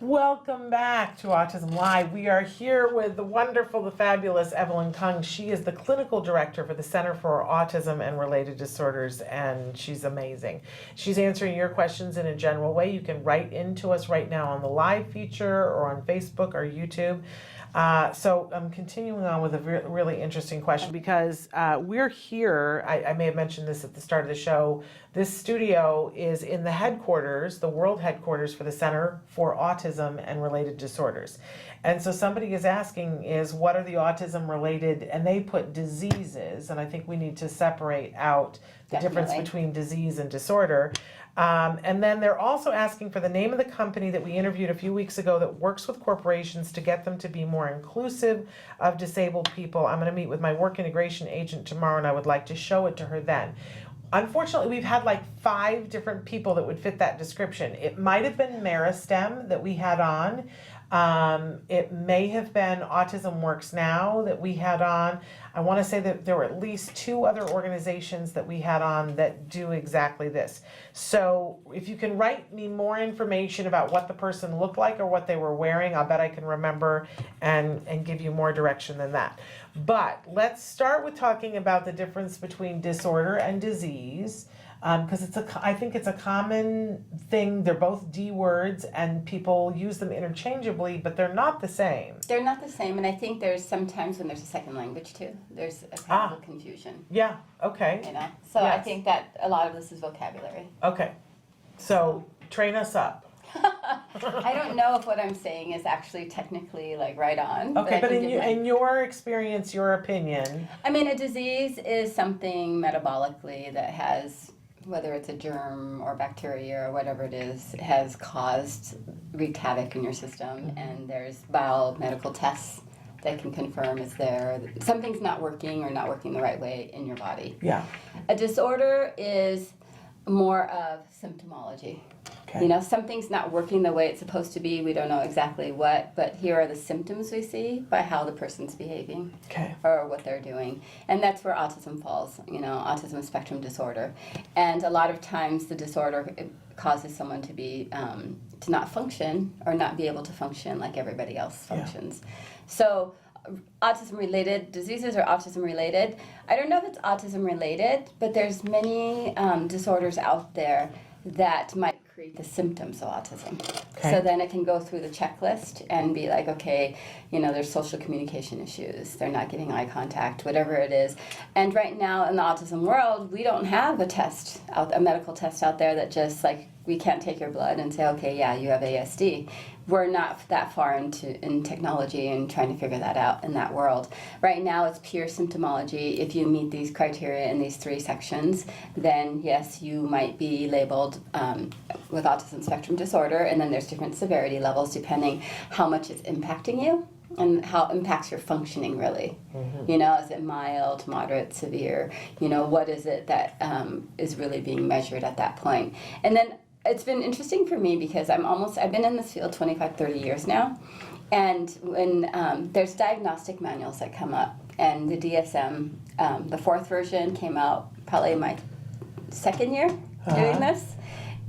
Welcome back to Autism Live. We are here with the wonderful, the fabulous Evelyn Kung. She is the clinical director for the Center for Autism and Related Disorders, and she's amazing. She's answering your questions in a general way. You can write into us right now on the live feature or on Facebook or YouTube. So I'm continuing on with a really interesting question because we're here, I may have mentioned this at the start of the show, this studio is in the headquarters, the world headquarters for the Center for Autism and Related Disorders. And so somebody is asking what are the autism related, and they put diseases, and I think we need to separate out the difference between disease and disorder. And then they're also asking for the name of the company that we interviewed a few weeks ago that works with corporations to get them to be more inclusive of disabled people. I'm going to meet with my work integration agent tomorrow, and I would like to show it to her then. Unfortunately, we've had like 5 different people that would fit that description. It might have been Meristem that we had on. It may have been Autism Works Now that we had on. I want to say that there were at least 2 other organizations that we had on that do exactly this. So if you can write me more information about what the person looked like or what they were wearing, I'll bet I can remember and give you more direction than that. But let's start with talking about the difference between disorder and disease. Because I think it's a common thing. They're both D words and people use them interchangeably, but they're not the same. They're not the same, and I think there's sometimes when there's a second language too, there's a kind of a confusion. Yeah, okay. You know, so yes. I think that a lot of this is vocabulary. Okay, so train us up. I don't know if what I'm saying is actually technically like right on. Okay, but in your experience, your opinion. I mean, a disease is something metabolically that has, whether it's a germ or bacteria or whatever it is, has wreaked havoc in your system, and there's biomedical tests that can confirm it's there. Something's not working or not working the right way in your body. Yeah. A disorder is more of symptomology. Okay. You know, something's not working the way it's supposed to be. We don't know exactly what, but here are the symptoms we see by how the person's behaving, okay, or what they're doing. And that's where autism falls, you know, autism spectrum disorder. And a lot of times the disorder causes someone to be, to not function or not be able to function like everybody else functions. Yeah. So autism-related diseases or autism-related, I don't know if it's autism-related, but there's many disorders out there that might create the symptoms of autism. Okay. So then it can go through the checklist and be like, okay, you know, there's social communication issues, they're not getting eye contact, whatever it is. And right now in the autism world, we don't have a medical test out there that just like, we can't take your blood and say, okay, yeah, you have ASD. We're not that far in technology and trying to figure that out in that world. Right now, it's pure symptomology. If you meet these criteria in these 3 sections, then yes, you might be labeled with autism spectrum disorder, and then there's different severity levels depending how much it's impacting you and how it impacts your functioning, really. Mm-hmm. You know, is it mild, moderate, severe? You know, what is it that is really being measured at that point? And then it's been interesting for me because I've been in this field 25, 30 years now. And when there's diagnostic manuals that come up, and the DSM, the 4th version came out probably my 2nd year doing this.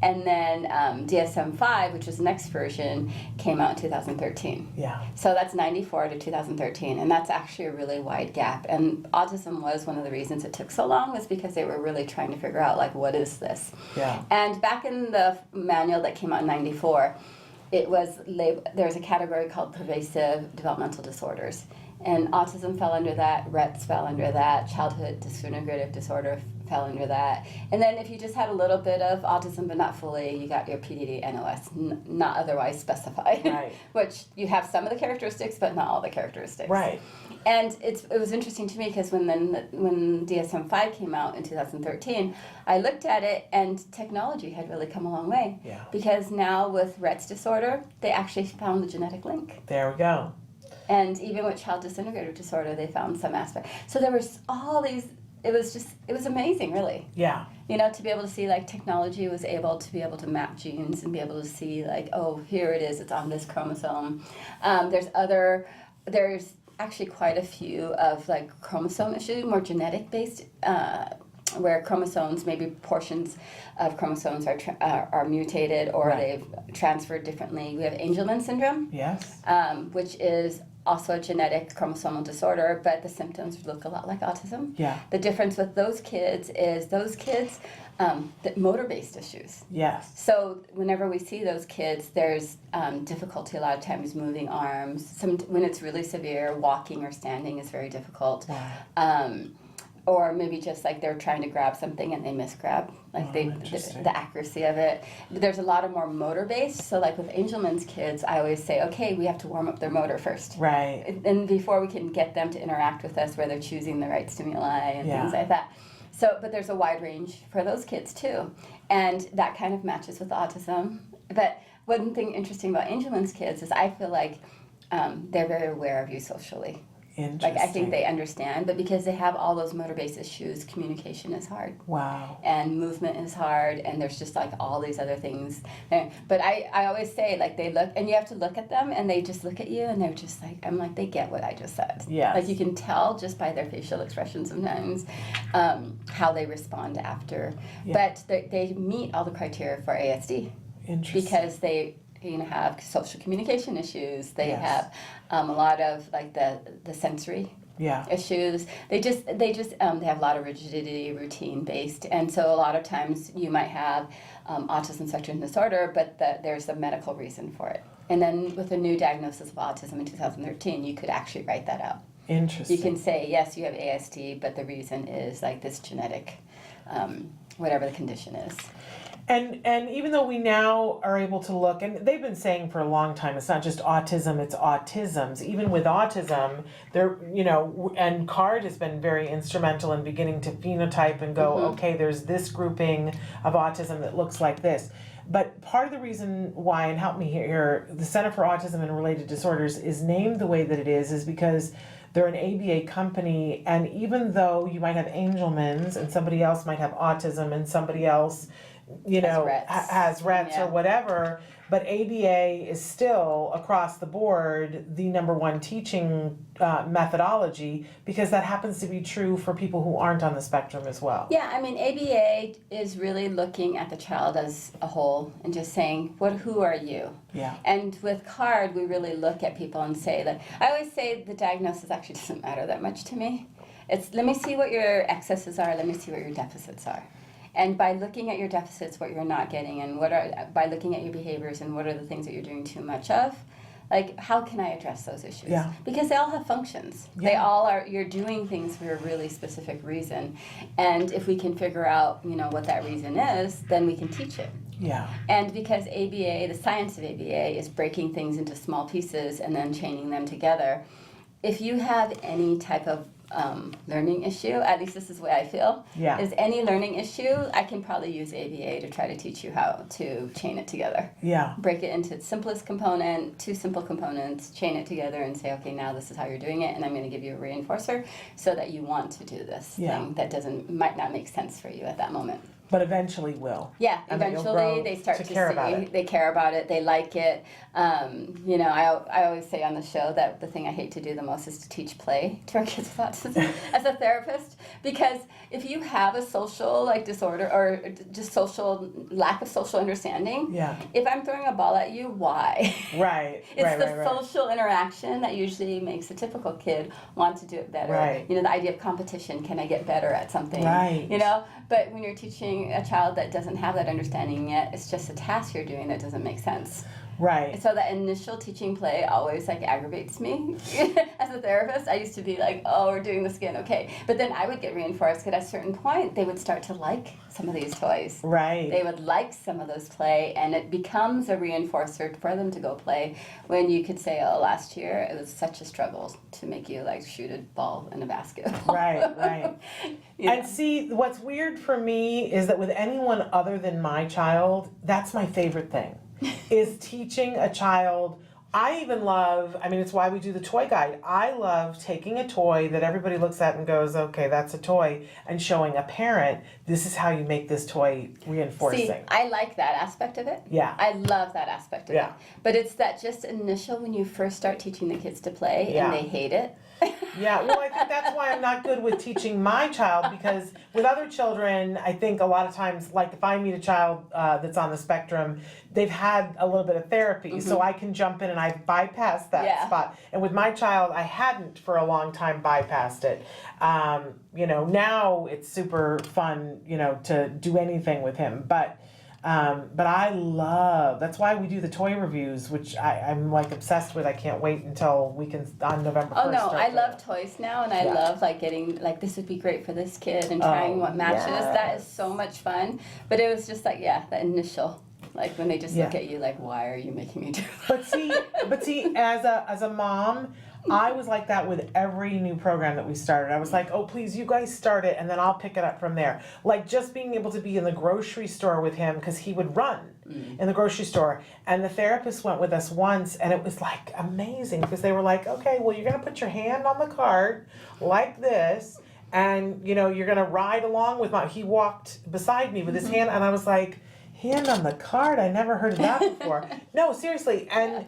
And then DSM-5, which was the next version, came out in 2013. Yeah. So that's 94 to 2013, and that's actually a really wide gap. And autism was one of the reasons it took so long, was because they were really trying to figure out, like, what is this? Yeah. And back in the manual that came out in 94, it was there's a category called pervasive developmental disorders. And autism fell under that, Rett's fell under that, childhood dysphonetic disorder fell under that. And then if you just had a little bit of autism but not fully, you got your PDD NOS, not otherwise specified. Right. Which you have some of the characteristics but not all the characteristics. Right. And it was interesting to me because when DSM-5 came out in 2013, I looked at it and technology had really come a long way. Yeah. Because now with Rett's disorder, they actually found the genetic link. There we go. And even with child disintegrative disorder, they found some aspect. So there was all these, it was amazing, really. Yeah. You know, to be able to see, like, technology was able to map genes and be able to see, like, oh, here it is, it's on this chromosome. There's actually quite a few of, like, chromosome issues, more genetic-based where chromosomes, maybe portions of chromosomes are mutated or they've transferred differently. We have Angelman syndrome, Yes. Which is also a genetic chromosomal disorder, but the symptoms look a lot like autism. Yeah. The difference with those kids is the motor-based issues. Yes. So whenever we see those kids, there's difficulty a lot of times moving arms. When it's really severe, walking or standing is very difficult. Wow. Or maybe just like they're trying to grab something and they misgrab, like the accuracy of it. But there's a lot of more motor based. So like with Angelman's kids, I always say, okay, we have to warm up their motor first. Right. And before we can get them to interact with us, where they're choosing the right stimuli and things like that. So, but there's a wide range for those kids too, and that kind of matches with autism. But one thing interesting about Angelman's kids is I feel like they're very aware of you socially. Like I think they understand, but because they have all those motor-based issues, communication is hard. Wow. And movement is hard, and there's just like all these other things. But I always say, like, they look, and you have to look at them, and they just look at you, and they're just like, I'm like, they get what I just said. Yes. Like you can tell just by their facial expression sometimes how they respond after. Yeah. But they meet all the criteria for ASD. Interesting. Because they have social communication issues. They Yes. have a lot of like the sensory issues. They have a lot of rigidity, routine based, and so a lot of times you might have autism spectrum disorder, but there's a medical reason for it. And then with a new diagnosis of autism in 2013, you could actually write that out. Interesting. You can say yes, you have ASD, but the reason is like this genetic, whatever the condition is. And even though we now are able to look, and they've been saying for a long time, it's not just autism, it's autisms. Even with autism, there, and CARD has been very instrumental in beginning to phenotype and go, okay, there's this grouping of autism that looks like this. But part of the reason why, and help me here, the Center for Autism and Related Disorders is named the way that it is because they're an ABA company, and even though you might have Angelman's and somebody else might have autism and somebody else has Rett's or whatever, but ABA is still across the board the number one teaching methodology because that happens to be true for people who aren't on the spectrum as well. Yeah, I mean, ABA is really looking at the child as a whole and just saying, who are you? Yeah. And with CARD, we really look at people and say that, I always say the diagnosis actually doesn't matter that much to me. It's, let me see what your excesses are, let me see what your deficits are. And by looking at your deficits, what you're not getting, and by looking at your behaviors and what are the things that you're doing too much of, like how can I address those issues? Yeah. Because they all have functions. Yeah. They all are. You're doing things for a really specific reason, and if we can figure out, what that reason is, then we can teach it. Yeah. And because ABA, the science of ABA, is breaking things into small pieces and then chaining them together. If you have any type of learning issue, at least this is the way I feel, is any learning issue, I can probably use ABA to try to teach you how to chain it together. Yeah. Break it into its simplest component, two simple components, chain it together and say, okay, now this is how you're doing it, and I'm going to give you a reinforcer so that you want to do this thing that might not make sense for you at that moment. But eventually will. Yeah, eventually they start to care see, about it. they care about it, they like it. I always say on the show that the thing I hate to do the most is to teach play to our kids with autism as a therapist, because if you have a social disorder or just lack of social understanding, if I'm throwing a ball at you, why? Right. It's the social interaction that usually makes a typical kid want to do it better. Right. The idea of competition, can I get better at something? Right. But when you're teaching a child that doesn't have that understanding yet, it's just a task you're doing that doesn't make sense. Right. So that initial teaching play always aggravates me as a therapist. I used to be like, oh, we're doing this again, okay. But then I would get reinforced because at a certain point they would start to like some of these toys. Right. They would like some of those play, and it becomes a reinforcer for them to go play when you could say, oh, last year it was such a struggle to make you shoot a ball in a basketball. Right. And see, what's weird for me is that with anyone other than my child, that's my favorite thing. Is teaching a child. I even love, it's why we do the toy guide. I love taking a toy that everybody looks at and goes, okay, that's a toy, and showing a parent, this is how you make this toy reinforcing. See, I like that aspect of it. Yeah. I love that aspect of it. But it's that just initial when you first start teaching the kids to play and they hate it. Yeah, well, I think that's why I'm not good with teaching my child, because with other children, I think a lot of times, like if I meet a child that's on the spectrum, they've had a little bit of therapy, so I can jump in and I've bypassed that spot. And with my child, I hadn't for a long time bypassed it. You know, now it's super fun, you know, to do anything with him, but I love, that's why we do the toy reviews, which I'm like obsessed with. I can't wait until we can, on November 1st. Oh no, I love toys now, and I love like getting, like, this would be great for this kid, and trying what matches. That is so much fun. But it was just like, the initial, like when they just look at you like, why are you making me do that? But see, as a mom, I was like that with every new program that we started. I was like, oh, please, you guys start it, and then I'll pick it up from there. Like just being able to be in the grocery store with him, because he would run in the grocery store. And the therapist went with us once, and it was like amazing, because they were like, okay, well, you're going to put your hand on the cart like this, and, you know, you're going to ride along with he walked beside me with his hand, and I was like, hand on the card? I never heard of that before. No, seriously, and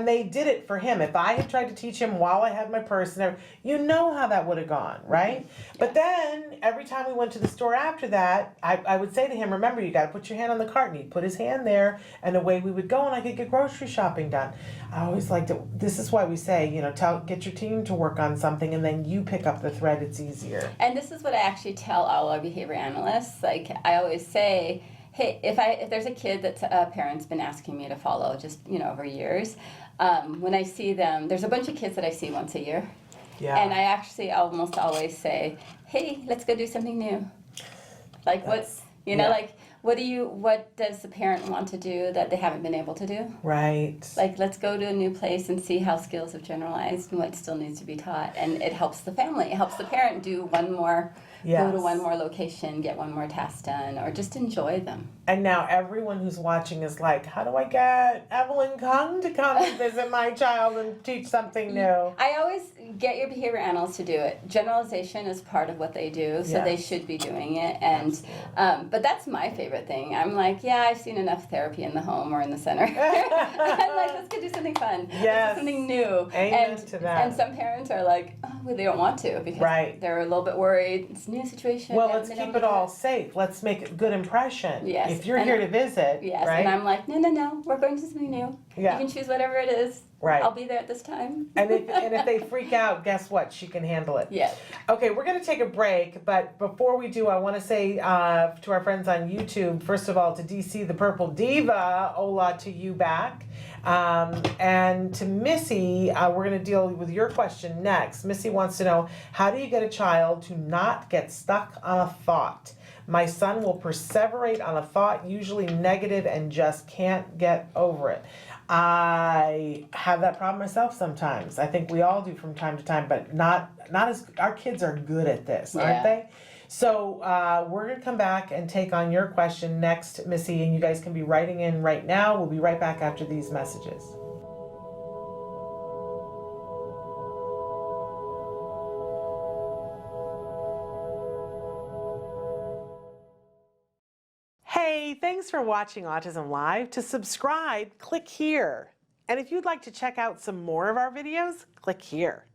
they did it for him. If I had tried to teach him while I had my purse and everything, you know how that would have gone, right? But then every time we went to the store after that, I would say to him, remember, you got to put your hand on the cart, and he'd put his hand there, and away we would go, and I could get grocery shopping done. I always liked it. This is why we say, you know, get your team to work on something, and then you pick up the thread. It's easier. And this is what I actually tell all our behavior analysts. Like I always say, hey, if there's a kid that a parent's been asking me to follow just, you know, over years, when I see them, there's a bunch of kids that I see once a year. Yeah. And I actually almost always say, hey, let's go do something new. Like what's, you know, like what does the parent want to do that they haven't been able to do? Right. Like, let's go to a new place and see how skills have generalized and what still needs to be taught. And it helps the family. It helps the parent do one more, go to one more location, get one more task done, or just enjoy them. And now everyone who's watching is like, how do I get Evelyn Kung to come and visit my child and teach something new? I always get your behavior analysts to do it. Generalization is part of what they do, so they should be doing it. And but that's my favorite thing. I'm like, I've seen enough therapy in the home or in the center. I'm like, let's go do something fun. Let's do something new. Amen to that. And some parents are like, oh, well, they don't want to because they're a little bit worried. It's a new situation. Well, let's keep it all safe. Let's make a good impression. Yes. If you're here to visit, right? And I'm like, no, we're going to something new. Yeah. You can choose whatever it is. Right. I'll be there at this time. and if they freak out, guess what? She can handle it. Yes. Okay, we're going to take a break, but before we do, I want to say to our friends on YouTube, first of all, to DC the Purple Diva, hola to you back. And to Missy, we're going to deal with your question next. Missy wants to know, how do you get a child to not get stuck on a thought? My son will perseverate on a thought, usually negative, and just can't get over it. I have that problem myself sometimes. I think we all do from time to time, but not as, our kids are good at this, aren't they? So we're going to come back and take on your question next, Missy, and you guys can be writing in right now. We'll be right back after these messages. Hey, thanks for watching Autism Live. To subscribe, click here. And if you'd like to check out some more of our videos, click here.